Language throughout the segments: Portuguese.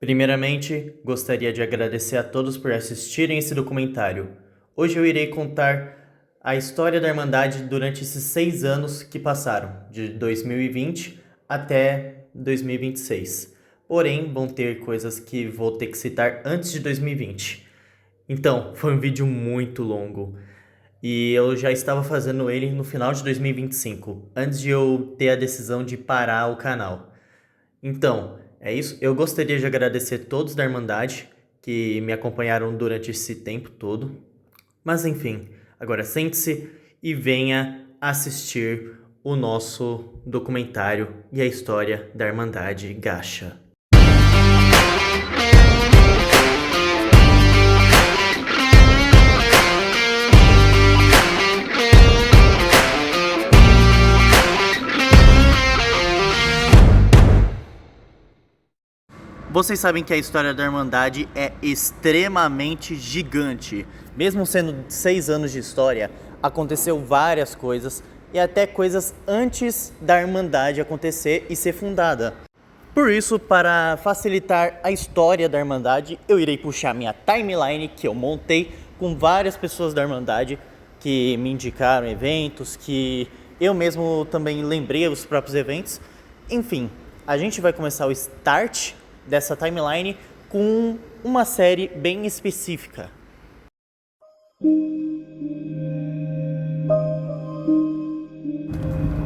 Primeiramente, gostaria de agradecer a todos por assistirem esse documentário. Hoje eu irei contar a história da Irmandade durante esses 6 anos que passaram, de 2020 até 2026. Porém, vão ter coisas que vou ter que citar antes de 2020. Então, foi um vídeo muito longo. E eu já estava fazendo ele no final de 2025, antes de eu ter a decisão de parar o canal. Então, é isso. Eu gostaria de agradecer a todos da Irmandade que me acompanharam durante esse tempo todo. Mas enfim, agora sente-se e venha assistir o nosso documentário e a história da Irmandade Gacha. Vocês sabem que a história da Irmandade é extremamente gigante. Mesmo sendo 6 anos de história, aconteceu várias coisas e até coisas antes da Irmandade acontecer e ser fundada. Por isso, para facilitar a história da Irmandade, eu irei puxar minha timeline que eu montei com várias pessoas da Irmandade que me indicaram eventos, que eu mesmo também lembrei os próprios eventos. Enfim, a gente vai começar o start dessa timeline com uma série bem específica.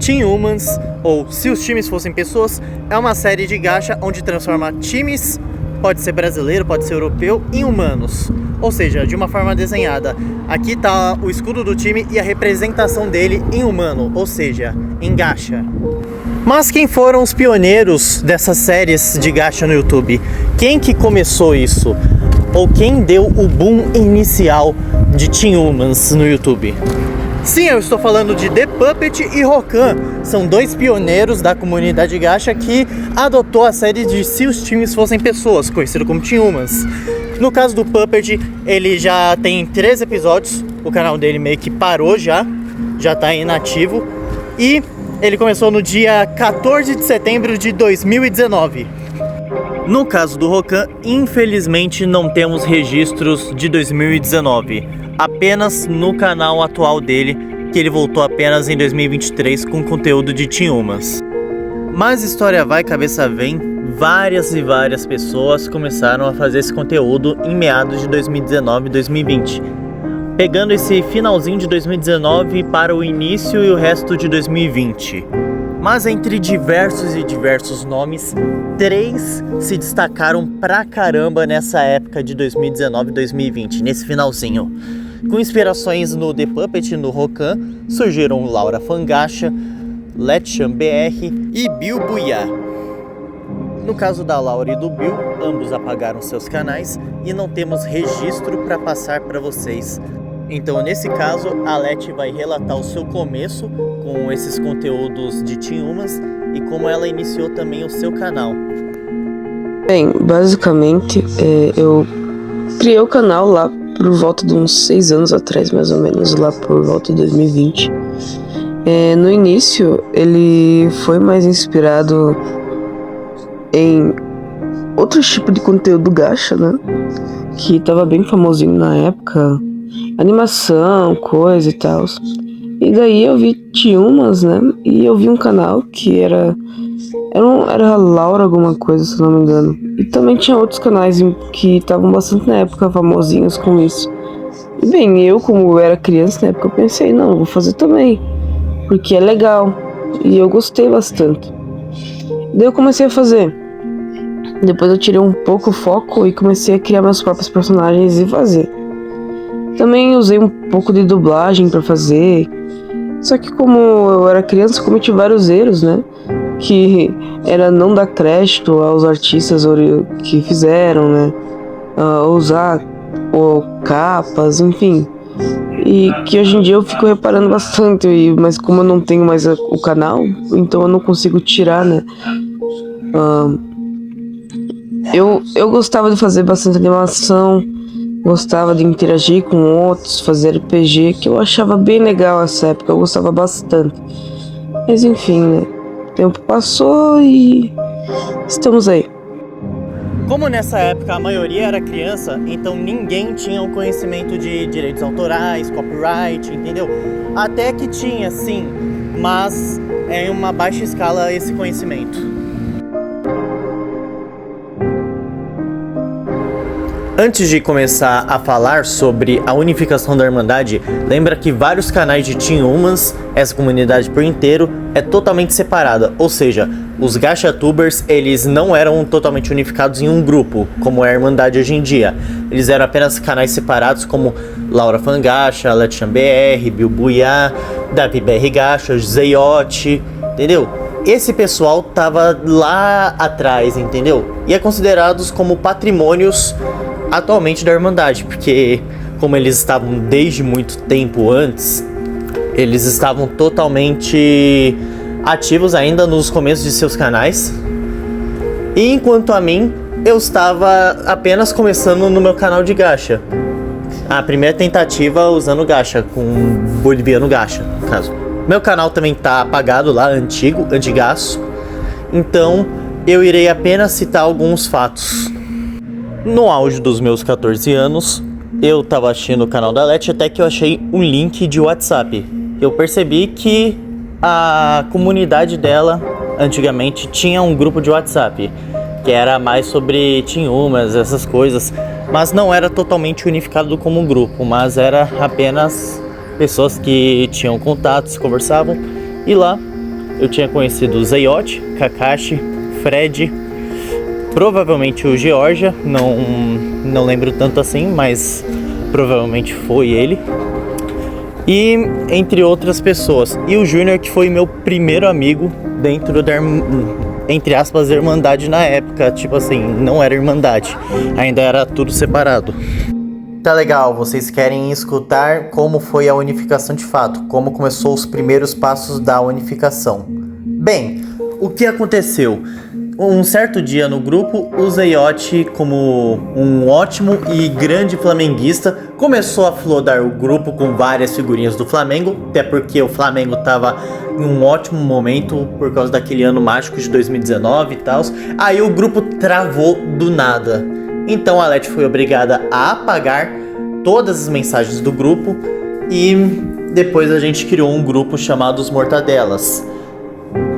Team Humans, ou Se os Times Fossem Pessoas, é uma série de gacha onde transforma times, pode ser brasileiro, pode ser europeu, em humanos. Ou seja, de uma forma desenhada. Aqui está o escudo do time e a representação dele em humano, ou seja, em gacha. Mas quem foram os pioneiros dessas séries de gacha no YouTube? Quem que começou isso? Ou quem deu o boom inicial de Team Humans no YouTube? Sim, eu estou falando de The Puppet e Rokan. São 2 pioneiros da comunidade gacha que adotou a série de Se os Times Fossem Pessoas, conhecido como Team Humans. No caso do Puppet, ele já tem 3 episódios, o canal dele meio que parou já está inativo. E ele começou no dia 14 de setembro de 2019. No caso do Rokan, infelizmente não temos registros de 2019. Apenas no canal atual dele, que ele voltou apenas em 2023 com conteúdo de Team Humans. Mas história vai, cabeça vem, várias e várias pessoas começaram a fazer esse conteúdo em meados de 2019 e 2020. Pegando esse finalzinho de 2019 para o início e o resto de 2020. Mas entre diversos e diversos nomes, 3 se destacaram pra caramba nessa época de 2019 e 2020, nesse finalzinho. Com inspirações no The Puppet e no Rokan, surgiram Laura Fangacha, Letchan BR e Bill Buiá. No caso da Laura e do Bill, ambos apagaram seus canais e não temos registro para passar para vocês. Então, nesse caso, a Let vai relatar o seu começo com esses conteúdos de Team Humans e como ela iniciou também o seu canal. Bem, basicamente, eu criei o canal lá por volta de uns 6 anos atrás, mais ou menos, lá por volta de 2020. No início, ele foi mais inspirado em outro tipo de conteúdo gacha, né? Que tava bem famosinho na época. Animação, coisa e tal. E daí eu vi Team Humans, né? E eu vi um canal que era Laura alguma coisa, se não me engano. E também tinha outros canais que estavam bastante na época famosinhos com isso. E bem, eu como era criança na época, eu pensei, não, eu vou fazer também, porque é legal. E eu gostei bastante. Daí eu comecei a fazer. Depois eu tirei um pouco o foco e comecei a criar meus próprios personagens e fazer. Também usei um pouco de dublagem pra fazer. Só que como eu era criança, eu cometi vários erros, né? Que era não dar crédito aos artistas que fizeram, né? Usar capas, enfim. E que hoje em dia eu fico reparando bastante. Mas como eu não tenho mais o canal, então eu não consigo tirar, né? Eu gostava de fazer bastante animação. Gostava de interagir com outros, fazer RPG, que eu achava bem legal essa época, eu gostava bastante. Mas enfim, né? O tempo passou e estamos aí. Como nessa época a maioria era criança, então ninguém tinha o conhecimento de direitos autorais, copyright, entendeu? Até que tinha, sim, mas é em uma baixa escala esse conhecimento. Antes de começar a falar sobre a unificação da Irmandade, lembra que vários canais de Team Humans, essa comunidade por inteiro, é totalmente separada, ou seja, os GachaTubers, eles não eram totalmente unificados em um grupo, como é a Irmandade hoje em dia. Eles eram apenas canais separados como Laura Fangacha, Letchan BR, Bilbuiá, Davi BR Gacha, Zeiote, entendeu? Esse pessoal tava lá atrás, entendeu? E é considerados como patrimônios atualmente da Irmandade, porque como eles estavam desde muito tempo antes, eles estavam totalmente ativos ainda nos começos de seus canais. E enquanto a mim, eu estava apenas começando no meu canal de gacha. A primeira tentativa usando gacha, com boliviano gacha, no caso. Meu canal também tá apagado lá, antigaço. Então eu irei apenas citar alguns fatos. No auge dos meus 14 anos, eu tava assistindo o canal da Leti até que eu achei um link de WhatsApp. Eu percebi que a comunidade dela, antigamente, tinha um grupo de WhatsApp, que era mais sobre Team Humans, essas coisas, mas não era totalmente unificado como um grupo, mas era apenas pessoas que tinham contatos, conversavam, e lá eu tinha conhecido o Zeiote, Kakashi, Fred, provavelmente o Georgia, não lembro tanto assim, mas provavelmente foi ele. E entre outras pessoas. E o Júnior, que foi meu primeiro amigo dentro da, entre aspas, Irmandade na época. Tipo assim, não era Irmandade, ainda era tudo separado. Tá legal, vocês querem escutar como foi a unificação de fato, como começou os primeiros passos da unificação. Bem, o que aconteceu? Um certo dia no grupo, o Zeiote, como um ótimo e grande flamenguista, começou a flodar o grupo com várias figurinhas do Flamengo, até porque o Flamengo estava em um ótimo momento por causa daquele ano mágico de 2019 e tal. Aí o grupo travou do nada. Então a Leti foi obrigada a apagar todas as mensagens do grupo e depois a gente criou um grupo chamado Os Mortadelas.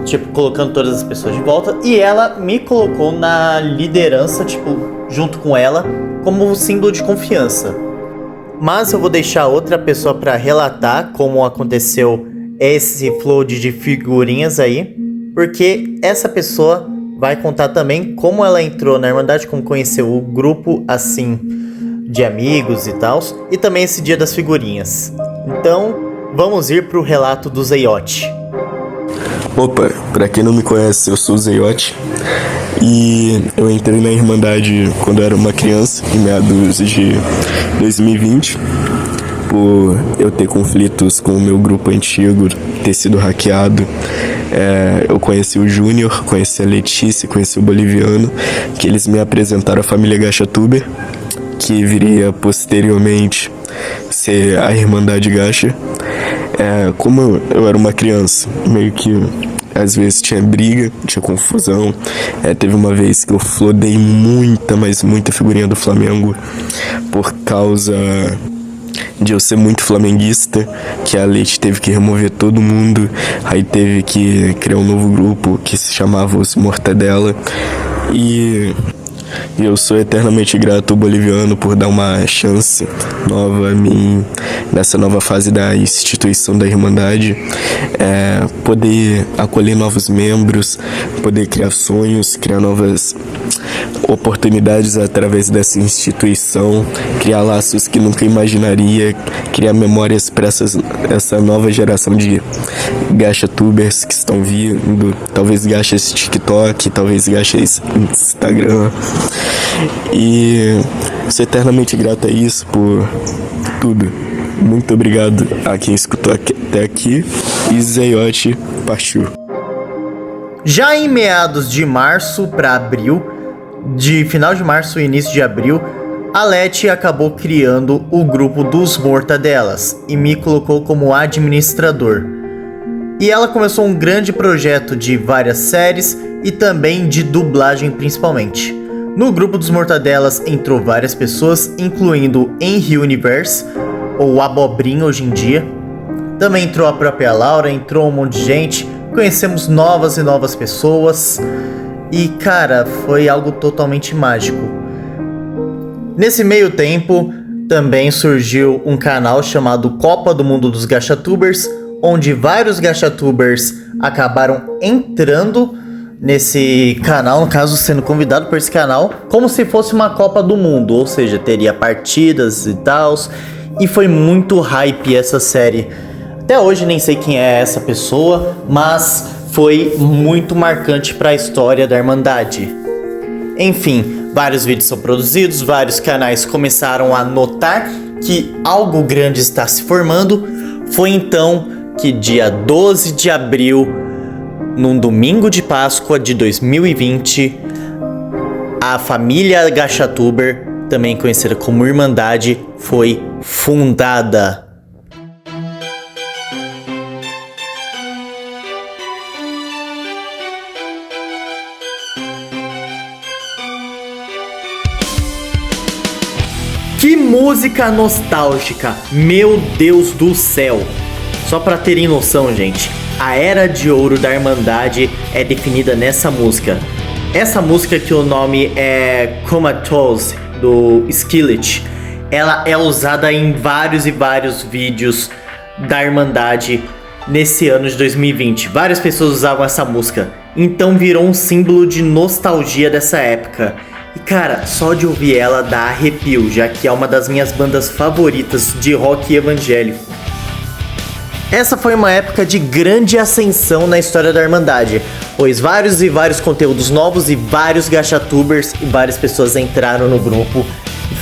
Tipo, colocando todas as pessoas de volta. E ela me colocou na liderança, tipo, junto com ela, como símbolo de confiança. Mas eu vou deixar outra pessoa para relatar como aconteceu esse flood de figurinhas aí, porque essa pessoa vai contar também como ela entrou na Irmandade, como conheceu o grupo, assim, de amigos e tal, e também esse dia das figurinhas. Então, vamos ir pro relato do Zeiote. Opa, pra quem não me conhece, eu sou o Zeiote e eu entrei na Irmandade quando eu era uma criança, em meados de 2020, por eu ter conflitos com o meu grupo antigo, ter sido hackeado. Eu conheci o Júnior, conheci a Letícia, conheci o Boliviano, que eles me apresentaram a família GachaTuber, que viria posteriormente ser a Irmandade Gacha. Como eu era uma criança, meio que às vezes tinha briga, tinha confusão. Teve uma vez que eu flodei muita figurinha do Flamengo por causa de eu ser muito flamenguista, que a Leite teve que remover todo mundo, aí teve que criar um novo grupo que se chamava Os Mortadela. E eu sou eternamente grato ao Boliviano por dar uma chance nova a mim nessa nova fase da instituição da Irmandade, poder acolher novos membros, poder criar sonhos, criar novas oportunidades através dessa instituição, criar laços que nunca imaginaria, criar memórias para essa nova geração de GachaTubers que estão vindo, talvez gachas TikTok, talvez gachas Instagram. E sou eternamente grato a isso por tudo. Muito obrigado a quem escutou até aqui. E Zeiote partiu. Já em meados de março para abril, de final de março e início de abril, a Leti acabou criando o grupo dos Mortadelas e me colocou como administrador. E ela começou um grande projeto de várias séries e também de dublagem principalmente. No grupo dos Mortadelas entrou várias pessoas, incluindo Henry Universe, ou Abobrinha hoje em dia. Também entrou a própria Laura, entrou um monte de gente, conhecemos novas e novas pessoas. E cara, foi algo totalmente mágico. Nesse meio tempo, também surgiu um canal chamado Copa do Mundo dos Gachatubers, onde vários Gachatubers acabaram entrando nesse canal, no caso sendo convidado por esse canal, como se fosse uma Copa do Mundo, ou seja, teria partidas e tal, e foi muito hype essa série. Até hoje nem sei quem é essa pessoa, mas foi muito marcante para a história da Irmandade. Enfim, vários vídeos são produzidos, vários canais começaram a notar que algo grande está se formando. Foi então que dia 12 de abril, num domingo de Páscoa de 2020, a família Gachatuber, também conhecida como Irmandade, foi fundada. Que música nostálgica, meu Deus do céu! Só pra terem noção, gente, a Era de Ouro da Irmandade é definida nessa música. Essa música, que o nome é Comatose, do Skillet, ela é usada em vários e vários vídeos da Irmandade nesse ano de 2020. Várias pessoas usavam essa música, então virou um símbolo de nostalgia dessa época. E cara, só de ouvir ela dá arrepio, já que é uma das minhas bandas favoritas de rock evangélico. Essa foi uma época de grande ascensão na história da Irmandade, pois vários e vários conteúdos novos e vários Gachatubers e várias pessoas entraram no grupo.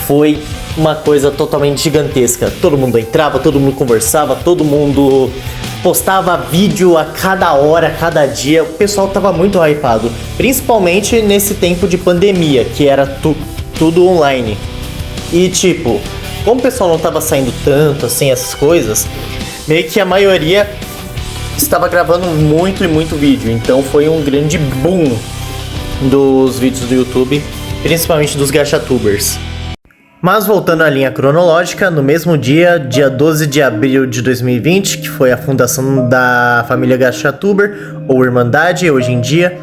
Foi uma coisa totalmente gigantesca. Todo mundo entrava, todo mundo conversava, todo mundo postava vídeo a cada hora, a cada dia. O pessoal tava muito hypado, principalmente nesse tempo de pandemia, que era tudo online. E tipo, como o pessoal não tava saindo tanto assim, essas coisas, meio que a maioria estava gravando muito e muito vídeo. Então foi um grande boom dos vídeos do YouTube, principalmente dos Gachatubers. Mas voltando à linha cronológica, no mesmo dia, dia 12 de abril de 2020, que foi a fundação da família Gachatuber, ou Irmandade hoje em dia,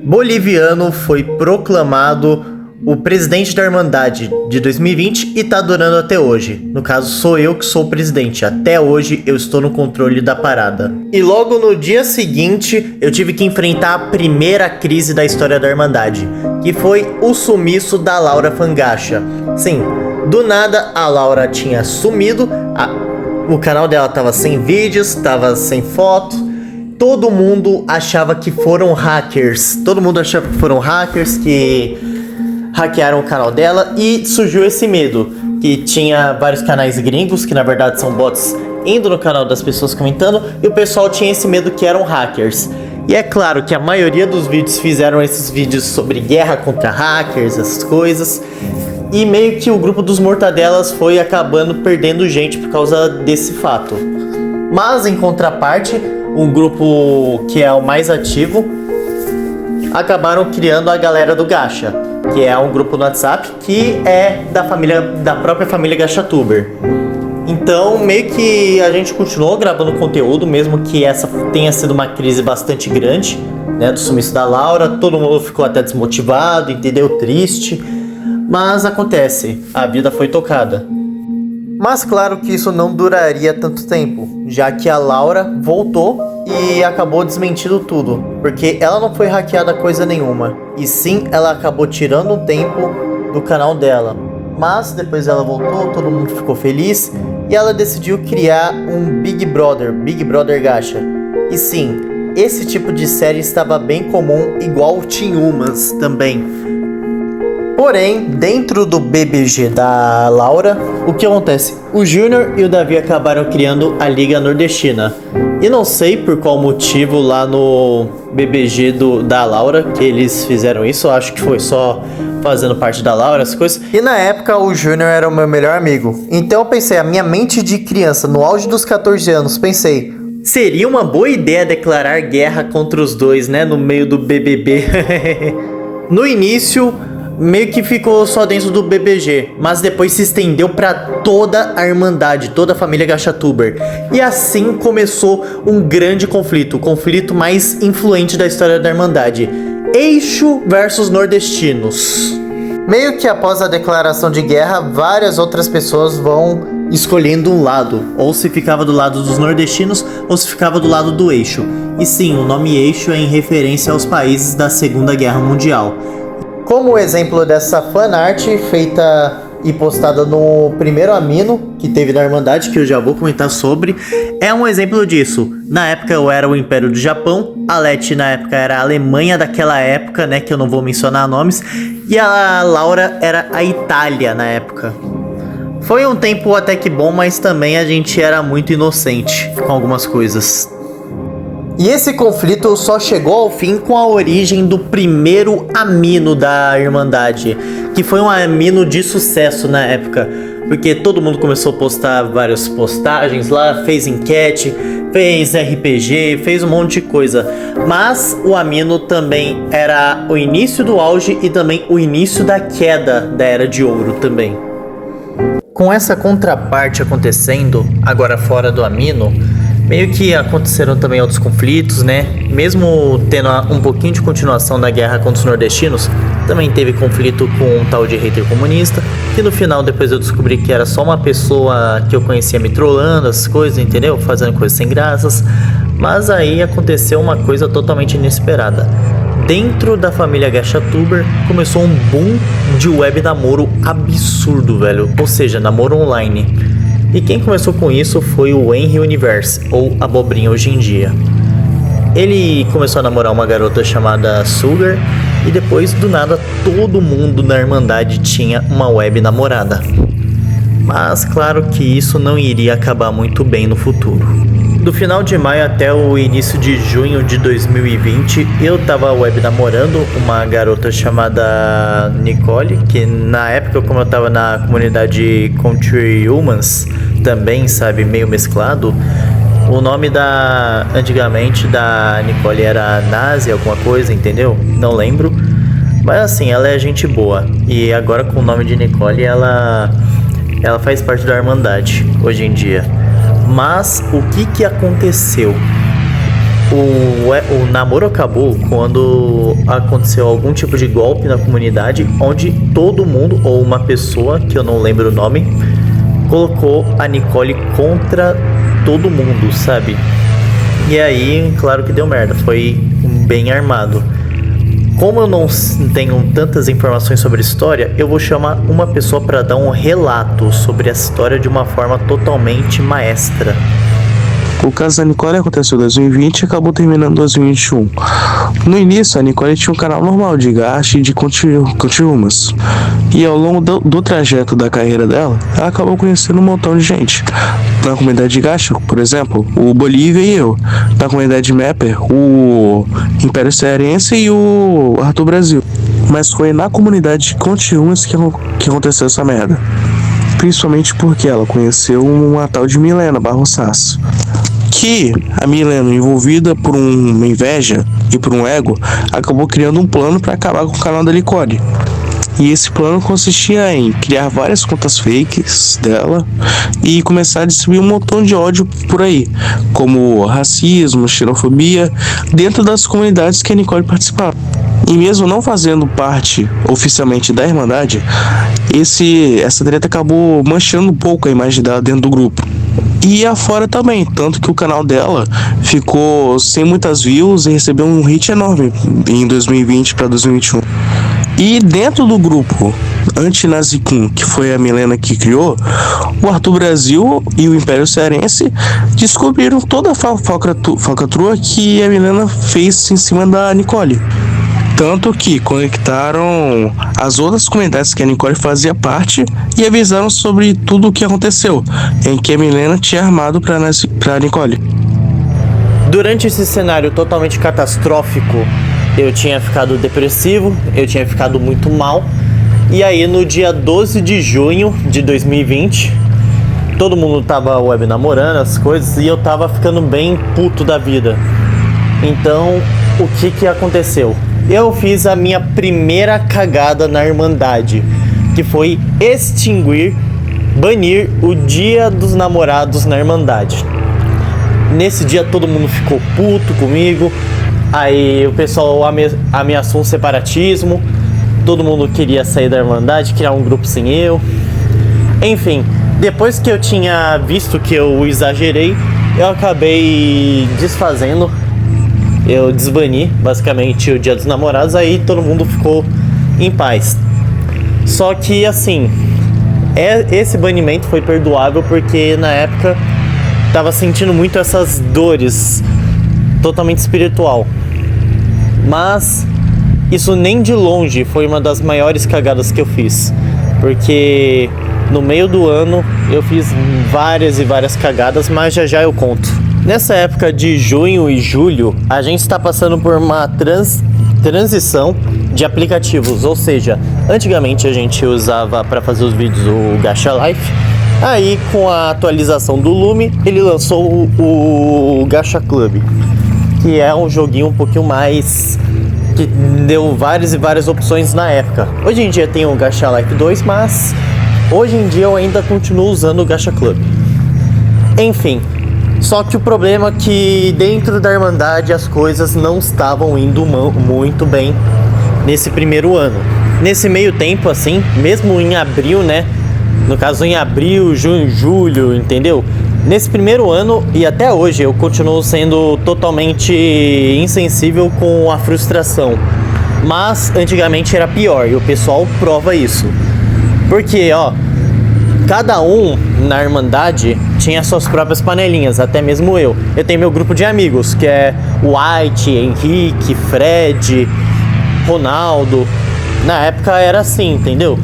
Boliviano foi proclamado o presidente da Irmandade de 2020 e tá durando até hoje. No caso, sou eu que sou o presidente. Até hoje eu estou no controle da parada. E logo no dia seguinte, eu tive que enfrentar a primeira crise da história da Irmandade, que foi o sumiço da Laura Fangacha. Sim, do nada a Laura tinha sumido, o canal dela tava sem vídeos, tava sem foto. Todo mundo achava que foram hackers. Todo mundo achava que foram hackers que hackearam o canal dela, e surgiu esse medo, que tinha vários canais gringos, que na verdade são bots, indo no canal das pessoas comentando, e o pessoal tinha esse medo que eram hackers. E é claro que a maioria dos vídeos fizeram esses vídeos sobre guerra contra hackers, essas coisas, e meio que o grupo dos Mortadelas foi acabando perdendo gente por causa desse fato. Mas em contraparte, um grupo que é o mais ativo acabaram criando a galera do Gacha, que é um grupo no WhatsApp que é da própria família Gachatuber. Então meio que a gente continuou gravando conteúdo, mesmo que essa tenha sido uma crise bastante grande, né, do sumiço da Laura. Todo mundo ficou até desmotivado, entendeu? Triste, mas acontece, a vida foi tocada. Mas claro que isso não duraria tanto tempo, já que a Laura voltou e acabou desmentindo tudo, porque ela não foi hackeada coisa nenhuma, e sim ela acabou tirando o tempo do canal dela. Mas depois ela voltou, todo mundo ficou feliz, e ela decidiu criar um Big Brother Gacha. E sim, esse tipo de série estava bem comum, igual o Teen Humans também. Porém, dentro do BBG da Laura, o que acontece? O Júnior e o Davi acabaram criando a Liga Nordestina. E não sei por qual motivo lá no BBG da Laura que eles fizeram isso. Eu acho que foi só fazendo parte da Laura, as coisas. E na época o Júnior era o meu melhor amigo. Então eu pensei, a minha mente de criança, no auge dos 14 anos, pensei, seria uma boa ideia declarar guerra contra os dois, né? No meio do BBB. No início, meio que ficou só dentro do BBG, mas depois se estendeu para toda a Irmandade, toda a família Gachatuber. E assim começou um grande conflito, o conflito mais influente da história da Irmandade: Eixo versus nordestinos. Meio que após a declaração de guerra, várias outras pessoas vão escolhendo um lado, ou se ficava do lado dos nordestinos, ou se ficava do lado do Eixo. E sim, o nome Eixo é em referência aos países da Segunda Guerra Mundial. Como exemplo dessa fanart feita e postada no primeiro Amino que teve na Irmandade, que eu já vou comentar sobre, é um exemplo disso. Na época eu era o Império do Japão, a Leti na época era a Alemanha daquela época, né, que eu não vou mencionar nomes, e a Laura era a Itália na época. Foi um tempo até que bom, mas também a gente era muito inocente com algumas coisas. E esse conflito só chegou ao fim com a origem do primeiro Amino da Irmandade, que foi um Amino de sucesso na época, porque todo mundo começou a postar várias postagens lá, fez enquete, fez RPG, fez um monte de coisa. Mas o Amino também era o início do auge e também o início da queda da Era de Ouro também. Com essa contraparte acontecendo, agora fora do Amino, meio que aconteceram também outros conflitos, né? Mesmo tendo um pouquinho de continuação da guerra contra os nordestinos, também teve conflito com um tal de hater comunista, que no final depois eu descobri que era só uma pessoa que eu conhecia me trollando, as coisas, entendeu? Fazendo coisas sem graças. Mas aí aconteceu uma coisa totalmente inesperada. Dentro da família Gachatuber começou um boom de web namoro absurdo, velho. Ou seja, namoro online. E quem começou com isso foi o Henry Universe, ou Abobrinha hoje em dia. Ele começou a namorar uma garota chamada Sugar, e depois do nada todo mundo na Irmandade tinha uma web namorada. Mas claro que isso não iria acabar muito bem no futuro. Do final de maio até o início de junho de 2020, eu tava web namorando uma garota chamada Nicole, que na época, como eu tava na comunidade Country Humans, também, sabe, meio mesclado, o nome antigamente da Nicole era Nazi, alguma coisa, entendeu? Não lembro, mas assim, ela é gente boa, e agora com o nome de Nicole, ela faz parte da Irmandade, hoje em dia. Mas o que aconteceu? O namoro acabou quando aconteceu algum tipo de golpe na comunidade, onde todo mundo, ou uma pessoa, que eu não lembro o nome, colocou a Nicole contra todo mundo, sabe? E aí, claro que deu merda, foi bem armado. Como eu não tenho tantas informações sobre a história, eu vou chamar uma pessoa para dar um relato sobre a história de uma forma totalmente maestra. O caso da Nicole aconteceu em 2020 e acabou terminando em 2021. No início, a Nicole tinha um canal normal de gacha e de continumas. E ao longo do trajeto da carreira dela, ela acabou conhecendo um montão de gente. Na comunidade de gacha, por exemplo, o Bolívia e eu. Na comunidade de Mapper, o Império Cearense e o Arthur Brasil. Mas foi na comunidade de continumas que aconteceu essa merda. Principalmente porque ela conheceu uma tal de Milena Barrosasso. Que a Milena, envolvida por uma inveja e por um ego, acabou criando um plano para acabar com o canal da Nicole. E esse plano consistia em criar várias contas fakes dela e começar a distribuir um montão de ódio por aí, como racismo, xenofobia, dentro das comunidades que a Nicole participava. E mesmo não fazendo parte oficialmente da Irmandade, essa treta acabou manchando um pouco a imagem dela dentro do grupo. E afora também, tanto que o canal dela ficou sem muitas views e recebeu um hit enorme em 2020 para 2021. E dentro do grupo Anti-Nazicum, que foi a Milena que criou, o Arthur Brasil e o Império Cearense descobriram toda a falcatrua que a Milena fez em cima da Nicole. Tanto que conectaram as outras comunidades que a Nicole fazia parte e avisaram sobre tudo o que aconteceu, em que a Milena tinha armado para a Nicole. Durante esse cenário totalmente catastrófico, eu tinha ficado depressivo, eu tinha ficado muito mal. E aí no dia 12 de junho de 2020, todo mundo tava web namorando as coisas e eu tava ficando bem puto da vida. Então, o que aconteceu? eu fiz a minha primeira cagada na Irmandade, que foi banir o Dia dos Namorados na Irmandade. Nesse dia todo mundo ficou puto comigo, aí o pessoal ameaçou um separatismo, todo mundo queria sair da Irmandade, criar um grupo sem eu. Enfim, depois que eu tinha visto que eu exagerei, eu acabei desfazendo. Eu desbani basicamente o Dia dos Namorados, aí todo mundo ficou em paz. Só que assim, esse banimento foi perdoável porque na época tava sentindo muito essas dores totalmente espiritual. Mas isso nem de longe foi uma das maiores cagadas que eu fiz, porque no meio do ano eu fiz várias e várias cagadas, mas já eu conto. Nessa época de junho e julho, a gente está passando por uma transição de aplicativos, ou seja, antigamente a gente usava para fazer os vídeos o Gacha Life, aí com a atualização do Lume, ele lançou o Gacha Club, que é um joguinho um pouquinho mais, que deu várias e várias opções na época. Hoje em dia tem o Gacha Life 2, mas hoje em dia eu ainda continuo usando o Gacha Club. Enfim, só que o problema é que dentro da Irmandade as coisas não estavam indo muito bem nesse primeiro ano. Nesse meio tempo, assim, mesmo em abril, né? No caso, em abril, junho, julho, entendeu? Nesse primeiro ano e até hoje eu continuo sendo totalmente insensível com a frustração. Mas antigamente era pior e o pessoal prova isso. Porque, ó, cada um na Irmandade tinha suas próprias panelinhas, até mesmo eu. Eu tenho meu grupo de amigos, que é White, Henrique, Fred, Ronaldo. Na época era assim, entendeu?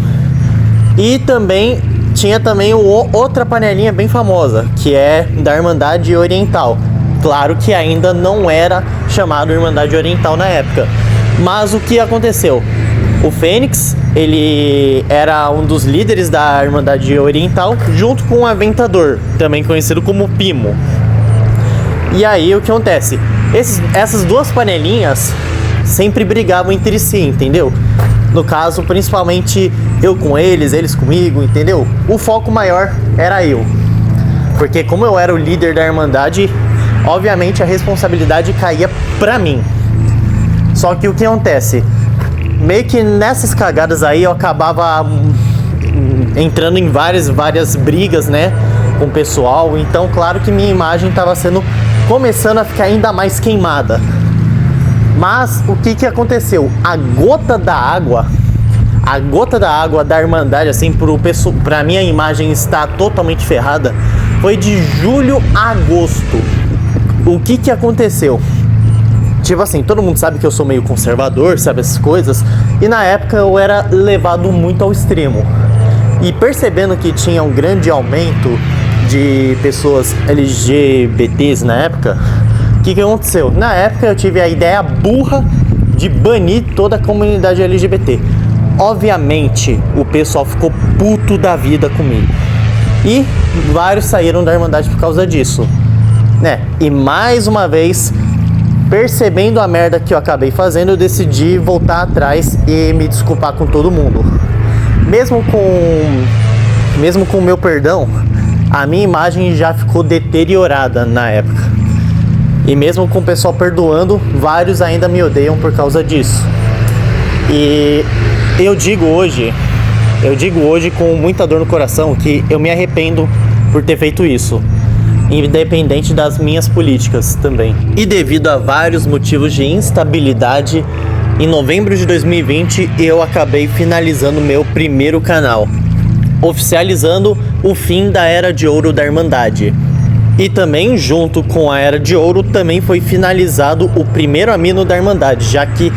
E também tinha outra panelinha bem famosa, que é da Irmandade Oriental. Claro que ainda não era chamado Irmandade Oriental na época. Mas o que aconteceu? O Fênix, ele era um dos líderes da Irmandade Oriental, junto com o Aventador, também conhecido como Pimo. E aí o que acontece? Essas duas panelinhas sempre brigavam entre si, entendeu? No caso, principalmente eu com eles comigo, entendeu? O foco maior era eu. Porque como eu era o líder da Irmandade, obviamente a responsabilidade caía pra mim. Só que o que acontece? Meio que nessas cagadas aí eu acabava entrando em várias brigas, né, com o pessoal. Então, claro que minha imagem estava começando a ficar ainda mais queimada. Mas o que aconteceu? A gota da água da Irmandade, assim, pra minha imagem estar totalmente ferrada, foi de julho a agosto. O que aconteceu? Tipo assim, todo mundo sabe que eu sou meio conservador, sabe, essas coisas. E na época eu era levado muito ao extremo. E percebendo que tinha um grande aumento de pessoas LGBTs na época, o que aconteceu? Na época eu tive a ideia burra de banir toda a comunidade LGBT. Obviamente o pessoal ficou puto da vida comigo. E vários saíram da Irmandade por causa disso, né? E mais uma vez, percebendo a merda que eu acabei fazendo, eu decidi voltar atrás e me desculpar com todo mundo. Mesmo com o meu perdão, a minha imagem já ficou deteriorada na época. E mesmo com o pessoal perdoando, vários ainda me odeiam por causa disso. E eu digo hoje com muita dor no coração que eu me arrependo por ter feito isso, independente das minhas políticas também. E devido a vários motivos de instabilidade, em novembro de 2020 eu acabei finalizando meu primeiro canal, oficializando o fim da Era de Ouro da Irmandade. E também, junto com a Era de Ouro, também foi finalizado o primeiro Amino da Irmandade, já que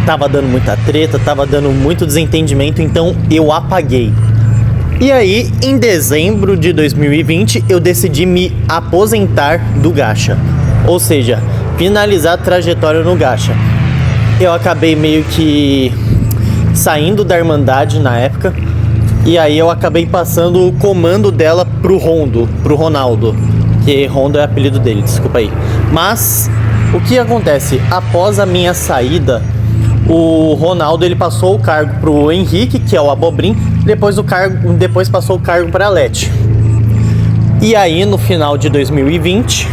tava dando muita treta, tava dando muito desentendimento, então eu apaguei. E aí, em dezembro de 2020, eu decidi me aposentar do Gacha. Ou seja, finalizar a trajetória no Gacha. Eu acabei meio que saindo da Irmandade na época. E aí eu acabei passando o comando dela pro Ronaldo. Que Rondo é apelido dele, desculpa aí. Mas, o que acontece? Após a minha saída, o Ronaldo ele passou o cargo pro Henrique, que é o Abobrim, depois passou o cargo para a Leti. E aí, no final de 2020,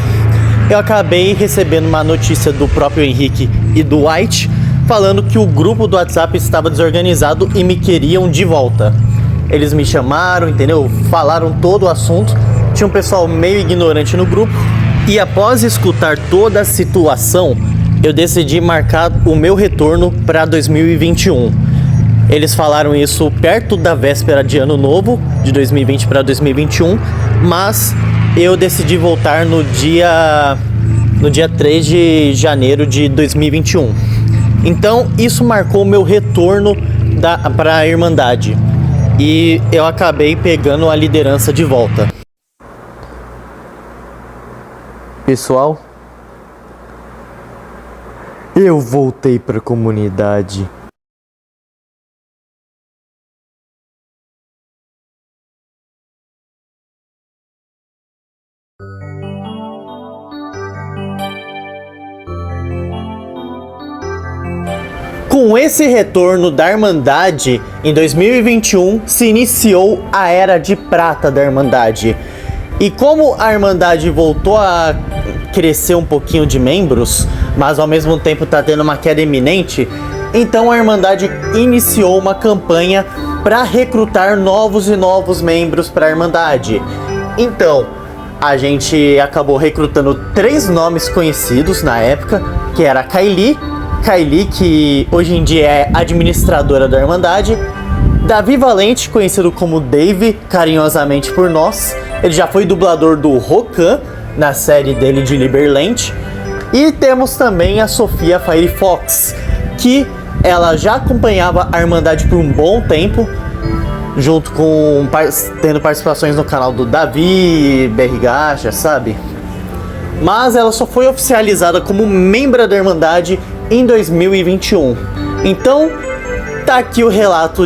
eu acabei recebendo uma notícia do próprio Henrique e do White falando que o grupo do WhatsApp estava desorganizado e me queriam de volta. Eles me chamaram, entendeu? Falaram todo o assunto. Tinha um pessoal meio ignorante no grupo. E após escutar toda a situação, eu decidi marcar o meu retorno para 2021. Eles falaram isso perto da véspera de Ano Novo, de 2020 para 2021, mas eu decidi voltar no dia 3 de janeiro de 2021. Então, isso marcou o meu retorno para a Irmandade. E eu acabei pegando a liderança de volta. Pessoal, eu voltei para a comunidade. Com esse retorno da Irmandade, em 2021 se iniciou a Era de Prata da Irmandade. E como a Irmandade voltou a crescer um pouquinho de membros, mas ao mesmo tempo está tendo uma queda iminente, então a Irmandade iniciou uma campanha para recrutar novos e novos membros para a Irmandade. Então, a gente acabou recrutando 3 nomes conhecidos na época, que era a Kylie, que hoje em dia é administradora da Irmandade, Davi Valente, conhecido como Dave, carinhosamente por nós. Ele já foi dublador do Rokan, na série dele de Liberland. E temos também a Sofia Firefox, que ela já acompanhava a Irmandade por um bom tempo, junto com tendo participações no canal do Davi, BR Gacha, sabe? Mas ela só foi oficializada como membro da Irmandade em 2021. Então, tá aqui o relato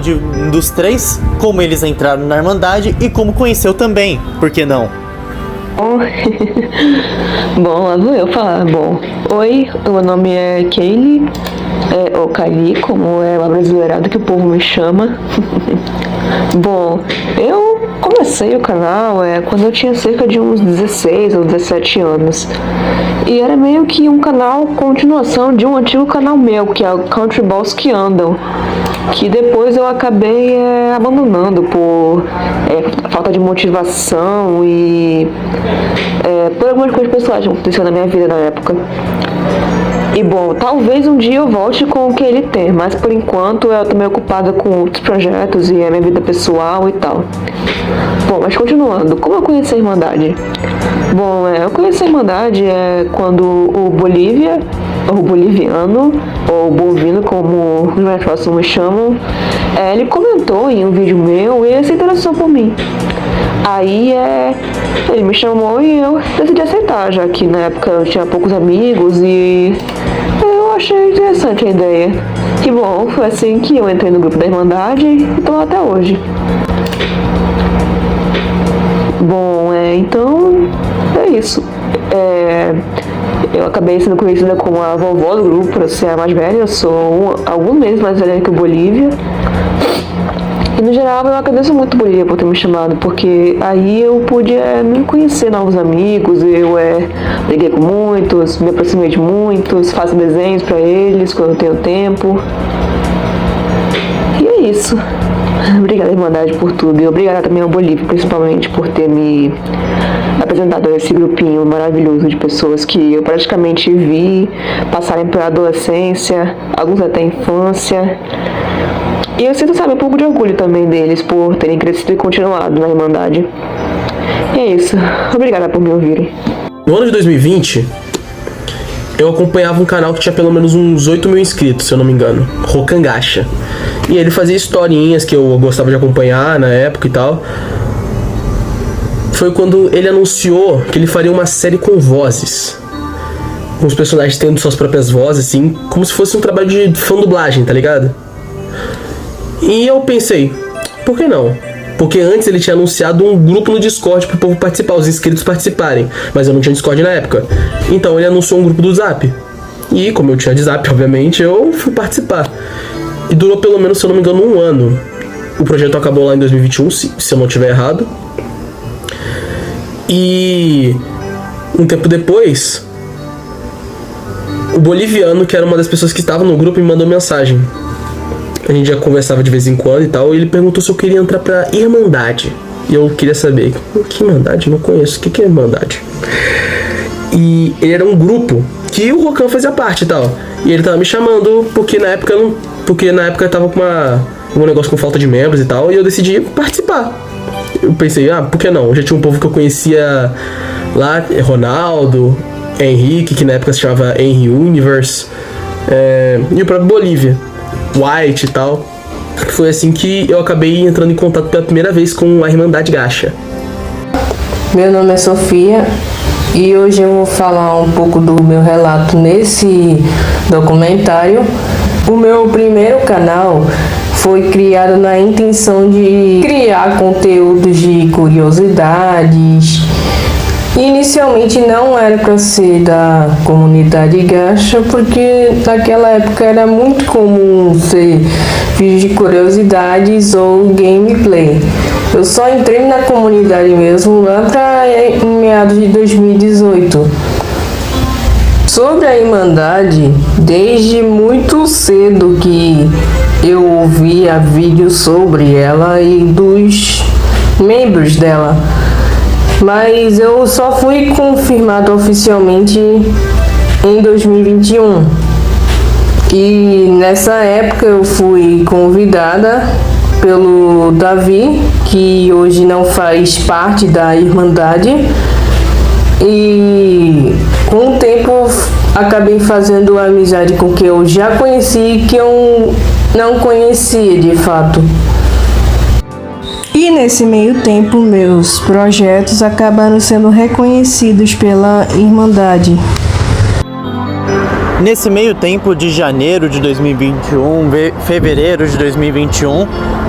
dos 3, como eles entraram na Irmandade e como conheceu também, por que não? Bom, lá vou eu falar. Bom, oi, o meu nome é Kaylee, ou Kylie, como é a brasileirada que o povo me chama. Bom, eu comecei o canal quando eu tinha cerca de uns 16 ou 17 anos. E era meio que um canal continuação de um antigo canal meu, que é o Country Balls que Andam, que depois eu acabei abandonando por falta de motivação e por algumas coisas pessoais que aconteceram na minha vida na época. E bom, talvez um dia eu volte com o que ele tem, mas por enquanto eu tô meio ocupada com outros projetos e a minha vida pessoal e tal. Bom, mas continuando, como eu conheci a Irmandade? Bom, eu conheci a Irmandade quando o Bolívia, ou boliviano, ou bovino, como os mais próximos me chamam, ele comentou em um vídeo meu e se interessou por mim. Aí ele me chamou e eu decidi aceitar, já que na época eu tinha poucos amigos e eu achei interessante a ideia. E bom, foi assim que eu entrei no grupo da Irmandade e tô lá até hoje. Bom, então é isso. Eu acabei sendo conhecida como a vovó do grupo, por ser a mais velha. Eu sou alguns meses mais velha que o Bolívia. E no geral eu agradeço muito o Bolívia por ter me chamado, porque aí eu pude me conhecer novos amigos, eu liguei com muitos, me aproximei de muitos, faço desenhos pra eles quando eu tenho tempo. E é isso. Obrigada, Irmandade, por tudo. E obrigada também ao Bolívia, principalmente, por ter me apresentado a esse grupinho maravilhoso de pessoas que eu praticamente vi passarem pela adolescência, alguns até infância. E eu sinto, sabe, um pouco de orgulho também deles por terem crescido e continuado na Irmandade. E é isso. Obrigada por me ouvirem. No ano de 2020, eu acompanhava um canal que tinha pelo menos uns 8 mil inscritos, se eu não me engano, Rokan Gacha. E ele fazia historinhas que eu gostava de acompanhar na época e tal. Foi quando ele anunciou que ele faria uma série com vozes, com os personagens tendo suas próprias vozes, assim, como se fosse um trabalho de fã-dublagem, tá ligado? E eu pensei, por que não? Porque antes ele tinha anunciado um grupo no Discord pro povo participar, os inscritos participarem, mas eu não tinha Discord na época. Então ele anunciou um grupo do Zap. E como eu tinha WhatsApp, obviamente, eu fui participar. E durou pelo menos, se eu não me engano, 1 ano. O projeto acabou lá em 2021, se eu não estiver errado. E um tempo depois, o boliviano, que era uma das pessoas que estava no grupo, me mandou mensagem. A gente já conversava de vez em quando e tal, e ele perguntou se eu queria entrar pra Irmandade. E eu queria saber, que Irmandade? Não conheço, o que é Irmandade? E ele era um grupo que o Rocan fazia parte e tal. E ele tava me chamando porque na época eu tava com um negócio com falta de membros e tal, e eu decidi participar. Eu pensei, por que não? Já tinha um povo que eu conhecia lá, Ronaldo, Henrique, que na época se chamava Henry Universe, e o próprio Bolívia, White e tal. Foi assim que eu acabei entrando em contato pela primeira vez com a Irmandade Gacha. Meu nome é Sofia e hoje eu vou falar um pouco do meu relato nesse documentário. O meu primeiro canal foi criado na intenção de criar conteúdos de curiosidades. Inicialmente não era para ser da comunidade gacha, porque naquela época era muito comum ser vídeos de curiosidades ou gameplay. Eu só entrei na comunidade mesmo lá em meados de 2018. Sobre a Irmandade, desde muito cedo que eu ouvia vídeos sobre ela e dos membros dela, mas eu só fui confirmado oficialmente em 2021. E nessa época eu fui convidada pelo Davi, que hoje não faz parte da Irmandade, e com o tempo acabei fazendo amizade com quem eu já conheci e que eu não conhecia de fato. E nesse meio tempo meus projetos acabaram sendo reconhecidos pela Irmandade. Nesse meio tempo de janeiro de 2021, fevereiro de 2021,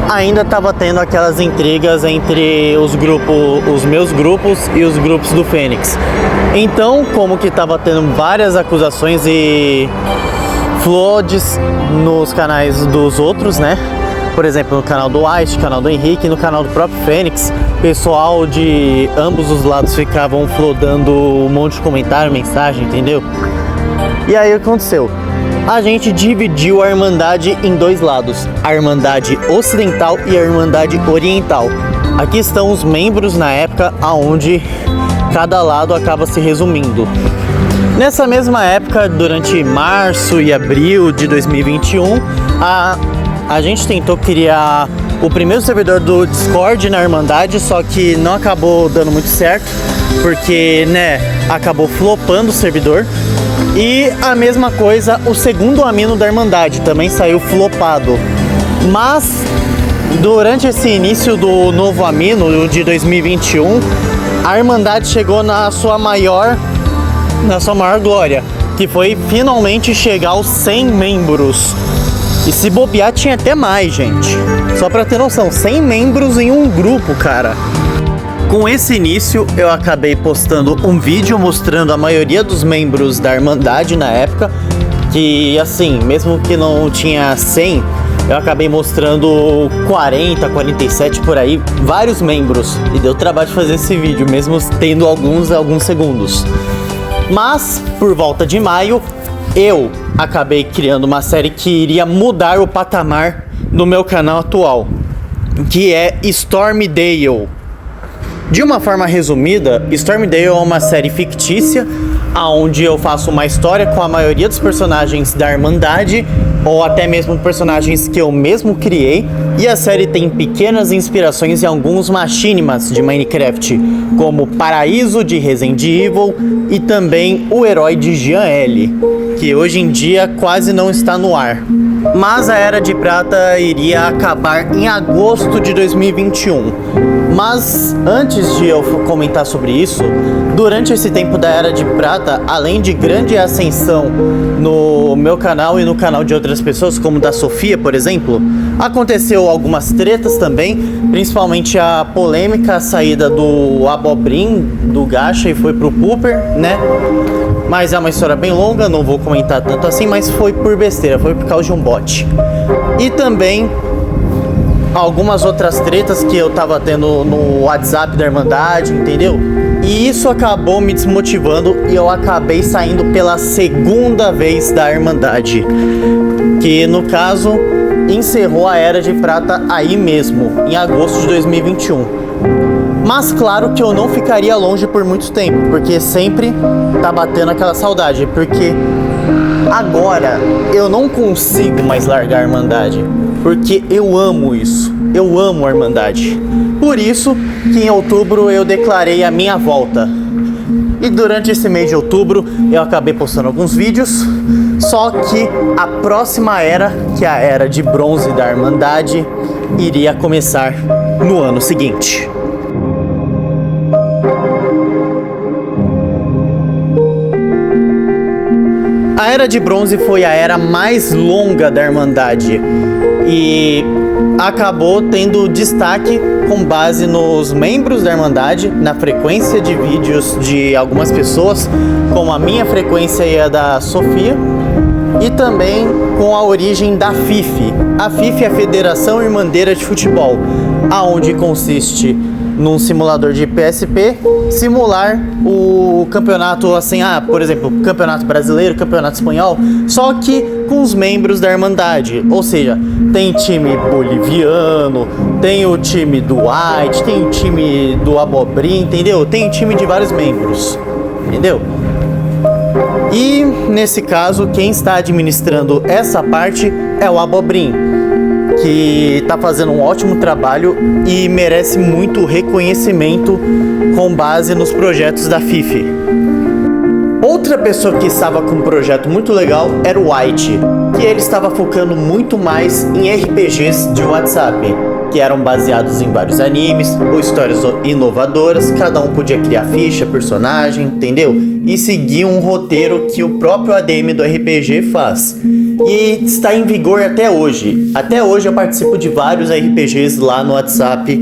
ainda estava tendo aquelas intrigas entre os meus grupos e os grupos do Fênix. Então, como que estava tendo várias acusações e floods nos canais dos outros, né? Por exemplo, no canal do White, no canal do Henrique, no canal do próprio Fênix, o pessoal de ambos os lados ficavam flodando um monte de comentário, mensagem, entendeu? E aí o que aconteceu? A gente dividiu a Irmandade em dois lados, a Irmandade Ocidental e a Irmandade Oriental. Aqui estão os membros na época aonde cada lado acaba se resumindo. Nessa mesma época, durante março e abril de 2021, a gente tentou criar o primeiro servidor do Discord na Irmandade, só que não acabou dando muito certo, porque, acabou flopando o servidor. E a mesma coisa, o segundo amino da Irmandade também saiu flopado. Mas, durante esse início do novo amino de 2021, a Irmandade chegou na sua maior glória, que foi finalmente chegar aos 100 membros. E se bobear tinha até mais, gente. Só pra ter noção, 100 membros em um grupo, cara. Com esse início, eu acabei postando um vídeo mostrando a maioria dos membros da Irmandade na época. Que, assim, mesmo que não tinha 100, eu acabei mostrando 40, 47 por aí, vários membros. E deu trabalho de fazer esse vídeo, mesmo tendo alguns segundos. Mas, por volta de maio, eu acabei criando uma série que iria mudar o patamar do meu canal atual, que é Stormdale. De uma forma resumida, Stormdale é uma série fictícia, onde eu faço uma história com a maioria dos personagens da Irmandade, ou até mesmo personagens que eu mesmo criei, e a série tem pequenas inspirações em alguns machinimas de Minecraft, como Paraíso de Resident Evil e também o Herói de Jean L, que hoje em dia quase não está no ar. Mas a Era de Prata iria acabar em agosto de 2021. Mas antes de eu comentar sobre isso, durante esse tempo da Era de Prata, além de grande ascensão no meu canal e no canal de outras pessoas, como da Sofia, por exemplo, aconteceu algumas tretas também, principalmente a polêmica saída do Abobrim do Gacha e foi pro Pooper, né? Mas é uma história bem longa, não vou comentar tanto assim, mas foi por besteira, foi por causa de um bot. E também algumas outras tretas que eu tava tendo no WhatsApp da Irmandade, entendeu? E isso acabou me desmotivando e eu acabei saindo pela segunda vez da Irmandade, que no caso encerrou a Era de Prata aí mesmo, em agosto de 2021. Mas claro que eu não ficaria longe por muito tempo, porque sempre tá batendo aquela saudade, porque agora eu não consigo mais largar a Irmandade, porque eu amo isso, eu amo a Irmandade. Por isso que em outubro eu declarei a minha volta. E durante esse mês de outubro eu acabei postando alguns vídeos, só que a próxima era, que é a Era de Bronze da Irmandade, iria começar no ano seguinte. A Era de Bronze foi a era mais longa da Irmandade e acabou tendo destaque com base nos membros da Irmandade, na frequência de vídeos de algumas pessoas, como a minha frequência e a da Sofia, e também com a origem da FIF. A FIF é a Federação Irmandeira de Futebol, aonde consiste num simulador de PSP, simular o campeonato assim, por exemplo, campeonato brasileiro, campeonato espanhol, só que com os membros da Irmandade, ou seja, tem time boliviano, tem o time do White, tem o time do Abobrim, entendeu? Tem time de vários membros, entendeu? E nesse caso, quem está administrando essa parte é o Abobrim, que está fazendo um ótimo trabalho e merece muito reconhecimento com base nos projetos da FIF. Outra pessoa que estava com um projeto muito legal era o White, que ele estava focando muito mais em RPGs de WhatsApp, que eram baseados em vários animes ou histórias inovadoras, cada um podia criar ficha, personagem, entendeu? E seguir um roteiro que o próprio ADM do RPG faz. E está em vigor até hoje. Até hoje eu participo de vários RPGs lá no WhatsApp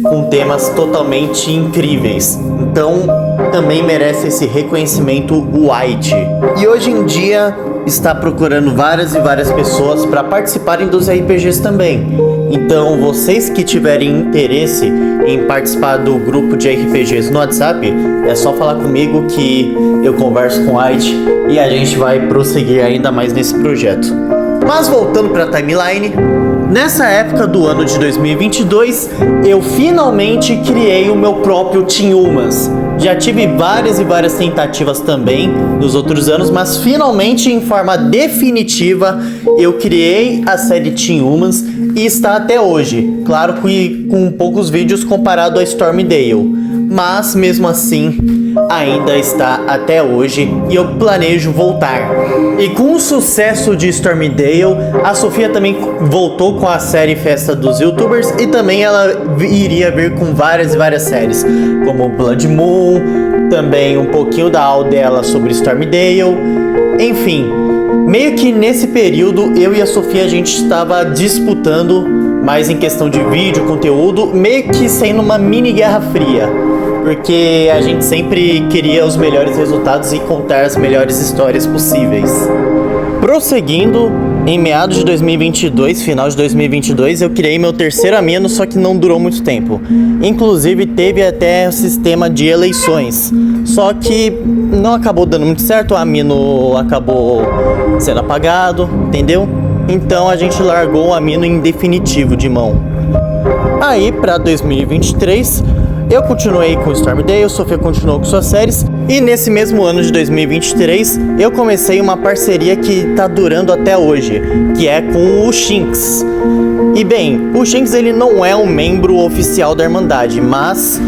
com temas totalmente incríveis. Então também merece esse reconhecimento o White. E hoje em dia está procurando várias e várias pessoas para participarem dos RPGs também. Então vocês que tiverem interesse em participar do grupo de RPGs no WhatsApp, é só falar comigo que eu converso com o White e a gente vai prosseguir ainda mais nesse projeto. Mas voltando para a timeline, nessa época do ano de 2022, eu finalmente criei o meu próprio Team Humans. Já tive várias e várias tentativas também nos outros anos, mas finalmente, em forma definitiva, eu criei a série Team Humans e está até hoje. Claro que com poucos vídeos comparado a Stormdale, mas mesmo assim ainda está até hoje e eu planejo voltar. E com o sucesso de Stormdale, a Sofia também voltou com a série Festa dos Youtubers e também ela iria vir com várias e várias séries, como Blood Moon, também um pouquinho da aula dela sobre Stormdale, enfim. Meio que nesse período eu e a Sofia a gente estava disputando, mais em questão de vídeo, conteúdo, meio que sendo uma mini guerra fria, porque a gente sempre queria os melhores resultados e contar as melhores histórias possíveis. Prosseguindo, em meados de 2022, final de 2022, eu criei meu terceiro amino, só que não durou muito tempo. Inclusive teve até o sistema de eleições, só que não acabou dando muito certo, o amino acabou sendo apagado, entendeu? Então a gente largou o amino em definitivo de mão. Aí para 2023, eu continuei com Stormdale, Sofia continuou com suas séries, e nesse mesmo ano de 2023 eu comecei uma parceria que tá durando até hoje, que é com o Shinx. E bem, o Shinx ele não é um membro oficial da Irmandade, mas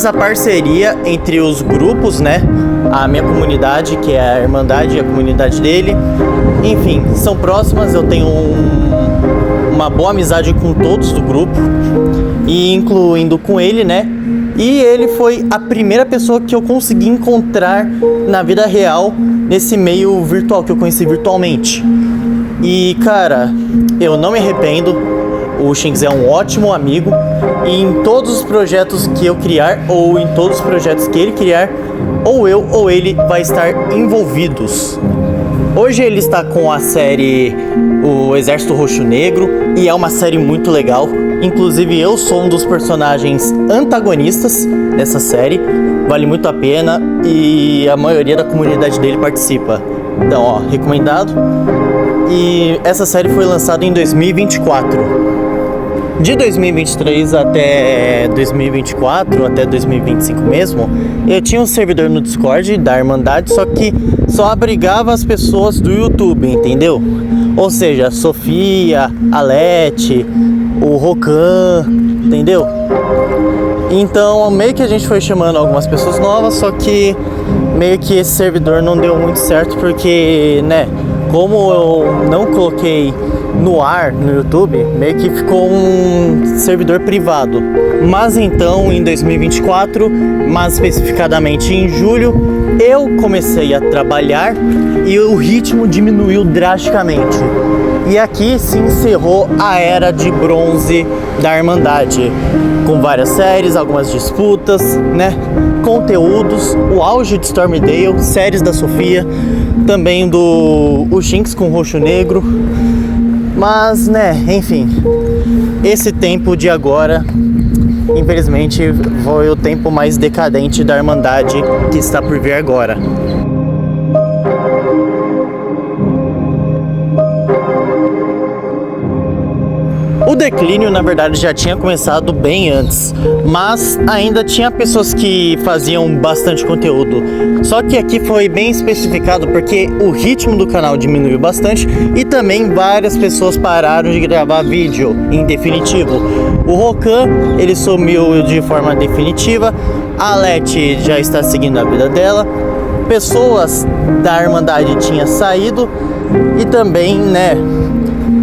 a parceria entre os grupos, né, a minha comunidade, que é a Irmandade e a comunidade dele, enfim, são próximas, eu tenho uma boa amizade com todos do grupo, e incluindo com ele, né? E ele foi a primeira pessoa que eu consegui encontrar na vida real, nesse meio virtual, que eu conheci virtualmente. E cara, eu não me arrependo, O Shinx é um ótimo amigo e em todos os projetos que eu criar ou em todos os projetos que ele criar, ou eu ou ele vai estar envolvidos. Hoje ele está com a série O Exército Roxo Negro e é uma série muito legal. Inclusive eu sou um dos personagens antagonistas dessa série. Vale muito a pena e a maioria da comunidade dele participa. Então, ó, recomendado. E essa série foi lançada em 2024. De 2023 até 2024, até 2025 mesmo, eu tinha um servidor no Discord da Irmandade, só que só abrigava as pessoas do YouTube, entendeu? Ou seja, a Sofia, a Leti, o Rokan, entendeu? Então meio que a gente foi chamando algumas pessoas novas, só que meio que esse servidor não deu muito certo porque, né, como eu não coloquei no ar no YouTube, meio que ficou um servidor privado. Mas então em 2024, mais especificadamente em julho, eu comecei a trabalhar e o ritmo diminuiu drasticamente. E aqui se encerrou a era de bronze da Irmandade, com várias séries, algumas disputas, né? Conteúdos, o auge de Stormdale, séries da Sofia, também o Shinx com Roxo Negro. Mas, né, enfim, esse tempo de agora, infelizmente, foi o tempo mais decadente da Irmandade que está por vir agora. O declínio, na verdade, já tinha começado bem antes, mas ainda tinha pessoas que faziam bastante conteúdo. Só que aqui foi bem especificado porque o ritmo do canal diminuiu bastante e também várias pessoas pararam de gravar vídeo em definitivo. O Rokan, ele sumiu de forma definitiva, a Leti já está seguindo a vida dela, pessoas da Irmandade tinham saído e também, né,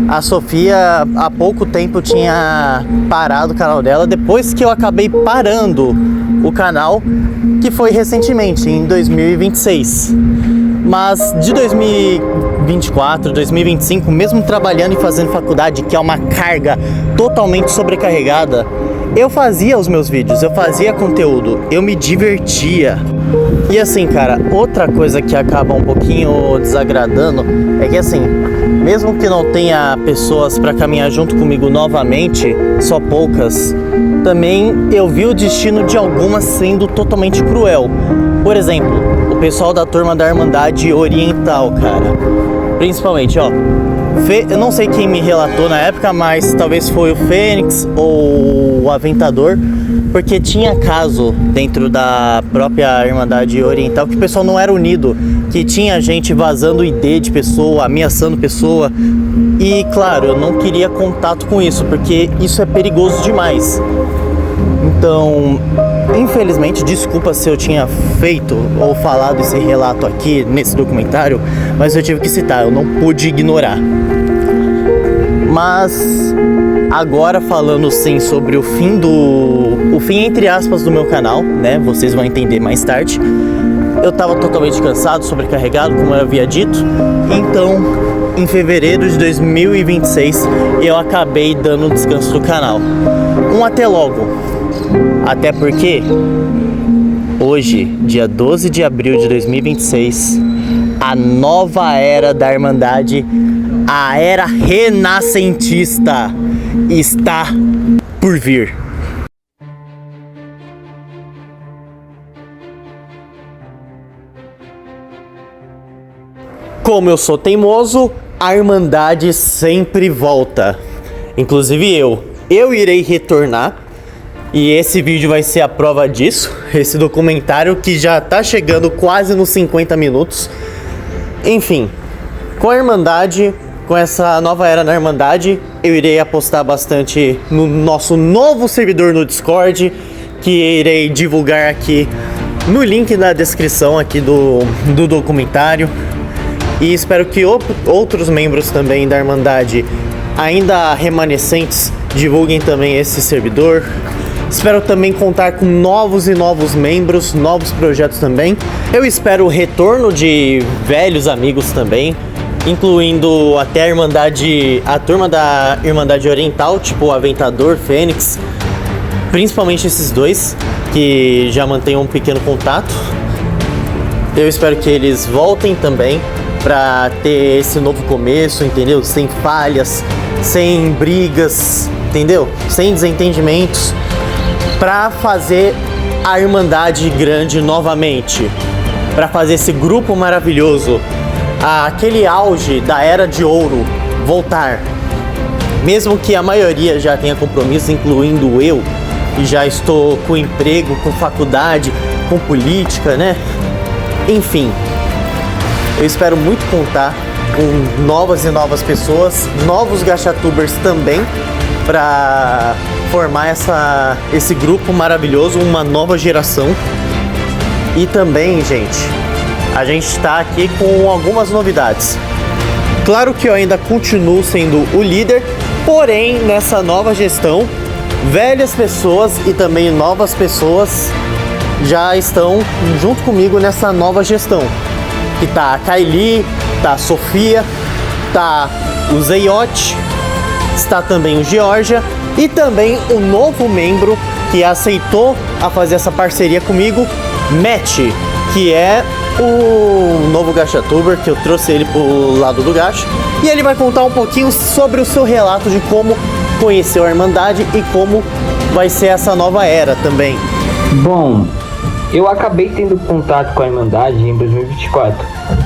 a Sofia há pouco tempo tinha parado o canal dela, depois que eu acabei parando o canal, que foi recentemente, em 2026. Mas de 2024, 2025, mesmo trabalhando e fazendo faculdade, que é uma carga totalmente sobrecarregada, eu fazia os meus vídeos, eu fazia conteúdo, eu me divertia. E assim, cara, outra coisa que acaba um pouquinho desagradando é que assim, mesmo que não tenha pessoas para caminhar junto comigo novamente, só poucas, também eu vi o destino de algumas sendo totalmente cruel. Por exemplo, o pessoal da turma da Irmandade Oriental, cara. Principalmente, ó, eu não sei quem me relatou na época, mas talvez foi o Fênix ou o Aventador, porque tinha caso dentro da própria Irmandade Oriental que o pessoal não era unido, que tinha gente vazando ID de pessoa, ameaçando pessoa. E claro, eu não queria contato com isso, porque isso é perigoso demais. Então, infelizmente, desculpa se eu tinha feito ou falado esse relato aqui nesse documentário, mas eu tive que citar, eu não pude ignorar. Mas agora falando sim sobre o fim entre aspas do meu canal, né? Vocês vão entender mais tarde. Eu tava totalmente cansado, sobrecarregado, como eu havia dito. Então, em fevereiro de 2026, eu acabei dando descanso do canal. Até logo. Até porque hoje, dia 12 de abril de 2026, a nova era da Irmandade, a era renascentista, está por vir. Como eu sou teimoso, a Irmandade sempre volta. Inclusive eu irei retornar. E esse vídeo vai ser a prova disso. Esse documentário que já tá chegando quase nos 50 minutos. Enfim, com a Irmandade, com essa nova era na Irmandade, eu irei apostar bastante no nosso novo servidor no Discord, que irei divulgar aqui no link na descrição aqui do documentário. E espero que outros membros também da Irmandade, ainda remanescentes, divulguem também esse servidor. Espero também contar com novos membros, novos projetos também. Eu espero o retorno de velhos amigos também. incluindo até a turma da Irmandade Oriental, tipo o Aventador, Fênix, principalmente esses dois, que já mantêm um pequeno contato. Eu espero que eles voltem também pra ter esse novo começo, entendeu? Sem falhas, sem brigas, entendeu? Sem desentendimentos, pra fazer a Irmandade grande novamente, pra fazer esse grupo maravilhoso, aquele auge da Era de Ouro voltar. Mesmo que a maioria já tenha compromisso, incluindo eu, e já estou com emprego, com faculdade, com política, né? Enfim, eu espero muito contar com novas e novas pessoas, novos gachatubers também, para formar esse grupo maravilhoso, uma nova geração. E também, gente, a gente está aqui com algumas novidades. Claro que eu ainda continuo sendo o líder, porém, nessa nova gestão, velhas pessoas e também novas pessoas já estão junto comigo nessa nova gestão. Que tá a Kylie, tá a Sofia, tá o Zeiote, está também o Georgia e também o novo membro que aceitou a fazer essa parceria comigo, Matt, que é o novo gachatuber, que eu trouxe ele pro lado do gacha, e ele vai contar um pouquinho sobre o seu relato de como conheceu a Irmandade e como vai ser essa nova era também. Bom, eu acabei tendo contato com a Irmandade em 2024,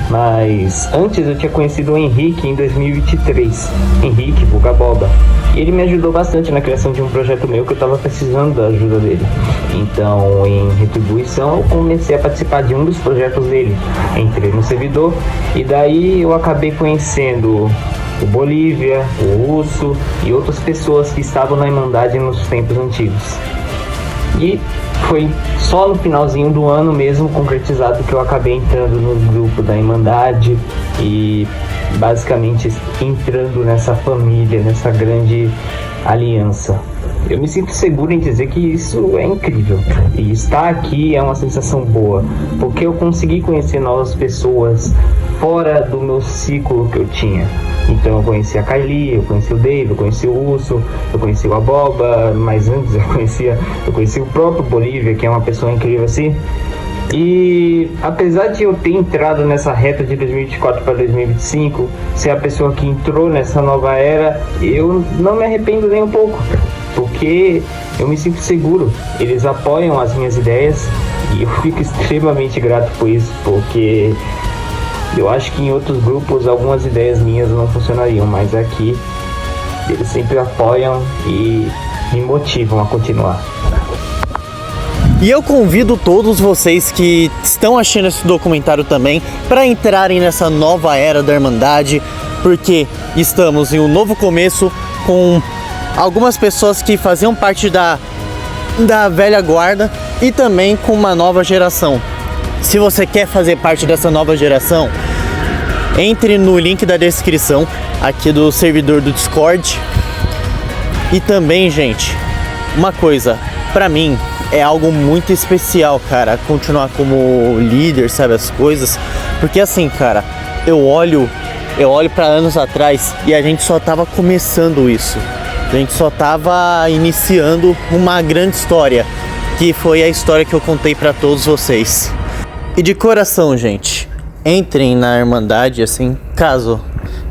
mas antes eu tinha conhecido o Henrique em 2023, Henrique Bugaboba, e ele me ajudou bastante na criação de um projeto meu que eu estava precisando da ajuda dele. Então, em retribuição, eu comecei a participar de um dos projetos dele, entrei no servidor, e daí eu acabei conhecendo o Bolívia, o Urso e outras pessoas que estavam na Irmandade nos tempos antigos. E foi só no finalzinho do ano mesmo concretizado que eu acabei entrando no grupo da Irmandade e basicamente entrando nessa família, nessa grande aliança. Eu me sinto seguro em dizer que isso é incrível. E estar aqui é uma sensação boa, porque eu consegui conhecer novas pessoas fora do meu ciclo que eu tinha. Então eu conheci a Kylie, eu conheci o Dave, eu conheci o Urso, eu conheci o Aboba, mas antes eu conheci o próprio Bolívia, que é uma pessoa incrível assim. E apesar de eu ter entrado nessa reta de 2024 para 2025, ser a pessoa que entrou nessa nova era, eu não me arrependo nem um pouco, porque eu me sinto seguro, eles apoiam as minhas ideias e eu fico extremamente grato por isso, porque eu acho que em outros grupos algumas ideias minhas não funcionariam, mas aqui eles sempre apoiam e me motivam a continuar. E eu convido todos vocês que estão achando esse documentário também para entrarem nessa nova era da Irmandade, porque estamos em um novo começo com algumas pessoas que faziam parte da velha guarda e também com uma nova geração. Se você quer fazer parte dessa nova geração, entre no link da descrição aqui do servidor do Discord. E também, gente, uma coisa, pra mim é algo muito especial, cara, continuar como líder, sabe, as coisas, porque assim, cara, eu olho pra anos atrás e a gente só tava começando isso, a gente só tava iniciando uma grande história, que foi a história que eu contei pra todos vocês. E de coração, gente, entrem na Irmandade, assim, caso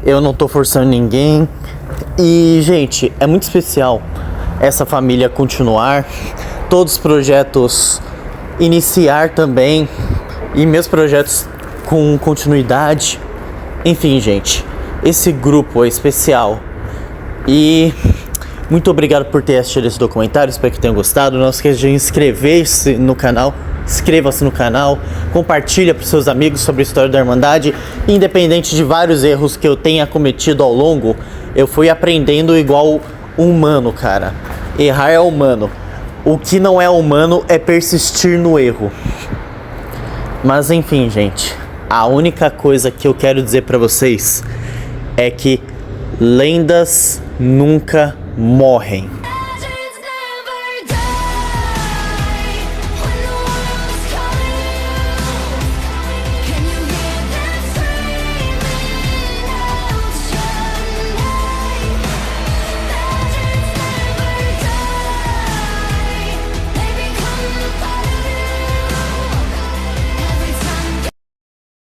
eu não tô forçando ninguém. E, gente, é muito especial essa família continuar, todos os projetos iniciar também, e meus projetos com continuidade. Enfim, gente, esse grupo é especial. E muito obrigado por ter assistido esse documentário, espero que tenham gostado. Não esqueça de inscrever-se no canal. Inscreva-se no canal, compartilha para os seus amigos sobre a história da Irmandade. Independente de vários erros que eu tenha cometido ao longo, eu fui aprendendo igual um humano, cara. Errar é humano. O que não é humano é persistir no erro. Mas enfim, gente, a única coisa que eu quero dizer para vocês é que lendas nunca morrem.